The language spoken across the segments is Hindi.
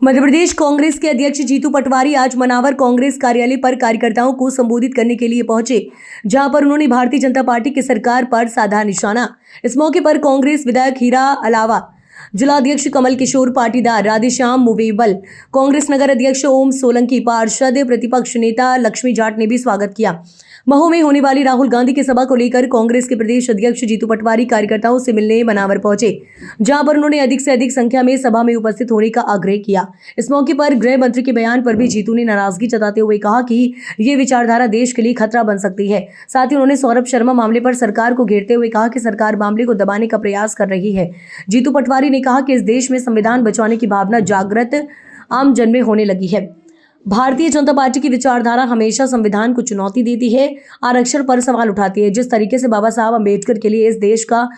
मध्य प्रदेश कांग्रेस के अध्यक्ष जीतू पटवारी आज मनावर कांग्रेस कार्यालय पर कार्यकर्ताओं को संबोधित करने के लिए पहुंचे, जहां पर उन्होंने भारतीय जनता पार्टी की सरकार पर साधा निशाना। इस मौके पर कांग्रेस विधायक हीरा अलावा, जिलाध्यक्ष कमल किशोर पाटीदार, राधेश्याम मुवेबल, कांग्रेस नगर अध्यक्ष ओम सोलंकी, पार्षद प्रतिपक्ष नेता लक्ष्मी जाट ने भी स्वागत किया। महू में होने वाली राहुल गांधी की सभा को लेकर कांग्रेस के प्रदेश अध्यक्ष जीतू पटवारी कार्यकर्ताओं से मिलने मनावर पहुंचे, जहां पर उन्होंने अधिक से अधिक संख्या में सभा में उपस्थित होने का आग्रह किया। इस मौके पर गृह मंत्री के बयान पर भी जीतू ने नाराजगी जताते हुए कहा कि ये विचारधारा देश के लिए खतरा बन सकती है। साथ ही उन्होंने सौरभ शर्मा मामले पर सरकार को घेरते हुए कहा कि सरकार मामले को दबाने का प्रयास कर रही है। जीतू पटवारी ने कहा कि इस देश में संविधान बचाने की भावना जागृत आम जन में होने लगी है। भारतीय जनता पार्टी की विचारधारा हमेशा संविधान को चुनौती देती है, आरक्षण पर सवाल उठाती है। जिस तरीके से बाबा साहब अम्बेडकर के लिए इस देश का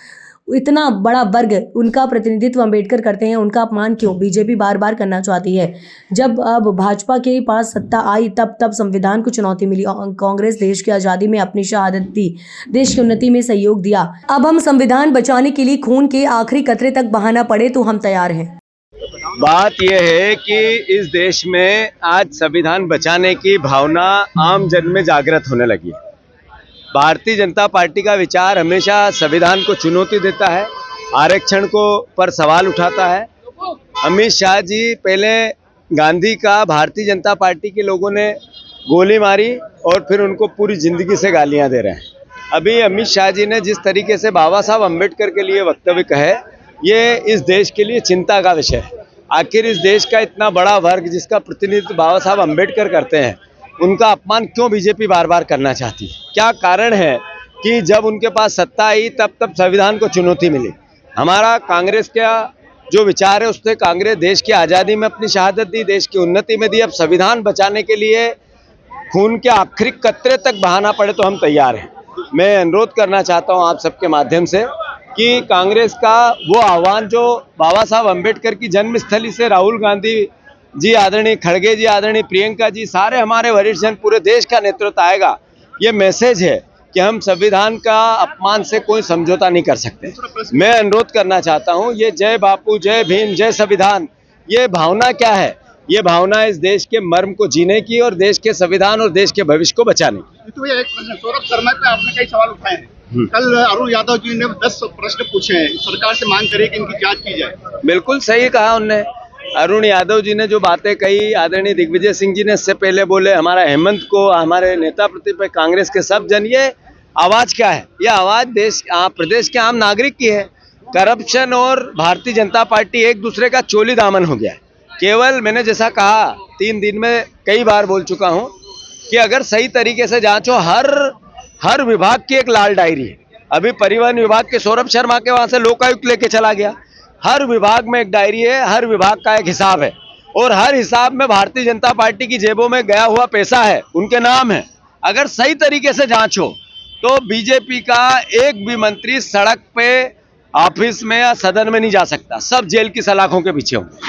इतना बड़ा वर्ग उनका प्रतिनिधित्व अम्बेडकर करते हैं, उनका अपमान क्यों बीजेपी बार बार करना चाहती है। जब अब भाजपा के पास सत्ता आई तब संविधान को चुनौती मिली। कांग्रेस देश की आज़ादी में अपनी शहादत दी, देश की उन्नति में सहयोग दिया। अब हम संविधान बचाने के लिए खून के आखिरी कतरे तक बहाना पड़े तो हम तैयार हैं। बात यह है कि इस देश में आज संविधान बचाने की भावना आम जन में जागृत होने लगी है। भारतीय जनता पार्टी का विचार हमेशा संविधान को चुनौती देता है, आरक्षण को पर सवाल उठाता है। अमित शाह जी पहले गांधी का भारतीय जनता पार्टी के लोगों ने गोली मारी और फिर उनको पूरी जिंदगी से गालियां दे रहे हैं। अभी अमित शाह जी ने जिस तरीके से बाबा साहब अम्बेडकर के लिए वक्तव्य कहे, ये इस देश के लिए चिंता का विषय है। आखिर इस देश का इतना बड़ा वर्ग जिसका प्रतिनिधित्व बाबा साहब अम्बेडकर करते हैं, उनका अपमान क्यों बीजेपी बार बार करना चाहती है? क्या कारण है कि जब उनके पास सत्ता आई तब संविधान को चुनौती मिली? हमारा कांग्रेस का जो विचार है उसने कांग्रेस देश की आज़ादी में अपनी शहादत दी, देश की उन्नति में दी। अब संविधान बचाने के लिए खून के आखिरी कतरे तक बहाना पड़े तो हम तैयार हैं। मैं अनुरोध करना चाहता हूँ आप सबके माध्यम से कि कांग्रेस का वो आह्वान जो बाबा साहब अम्बेडकर की जन्मस्थली से राहुल गांधी जी, आदरणीय खड़गे जी, आदरणीय प्रियंका जी, सारे हमारे वरिष्ठ जन, पूरे देश का नेतृत्व आएगा। ये मैसेज है कि हम संविधान का अपमान से कोई समझौता नहीं कर सकते। मैं अनुरोध करना चाहता हूँ, ये जय बापू, जय भीम, जय संविधान, ये भावना क्या है? ये भावना इस देश के मर्म को जीने की और देश के संविधान और देश के भविष्य को बचाने की। तो एक प्रश्न, सौरभ शर्मा पे आपने कई सवाल उठाए हैं। कल अरुण यादव जी ने 10 प्रश्न पूछे हैं, सरकार से मांग करी कि इनकी जांच की जाए। बिल्कुल सही कहा उनने। अरुण यादव जी ने जो बातें कही, आदरणीय दिग्विजय सिंह जी ने इससे पहले बोले, हमारा हेमंत को, हमारे नेता प्रतिपक्ष कांग्रेस के सब जन, ये आवाज क्या है? ये आवाज प्रदेश के आम नागरिक की है। करप्शन और भारतीय जनता पार्टी एक दूसरे का चोली दामन हो गया है। केवल मैंने जैसा कहा 3 दिन में कई बार बोल चुका हूं कि अगर सही तरीके से जांचो, हर विभाग की एक लाल डायरी है। अभी परिवहन विभाग के सौरभ शर्मा के वहां से लोकायुक्त लेके चला गया। हर विभाग में एक डायरी है, हर विभाग का एक हिसाब है और हर हिसाब में भारतीय जनता पार्टी की जेबों में गया हुआ पैसा है, उनके नाम है। अगर सही तरीके से जांचो तो बीजेपी का एक भी मंत्री सड़क पे, ऑफिस में या सदन में नहीं जा सकता। सब जेल की सलाखों के पीछे होंगे।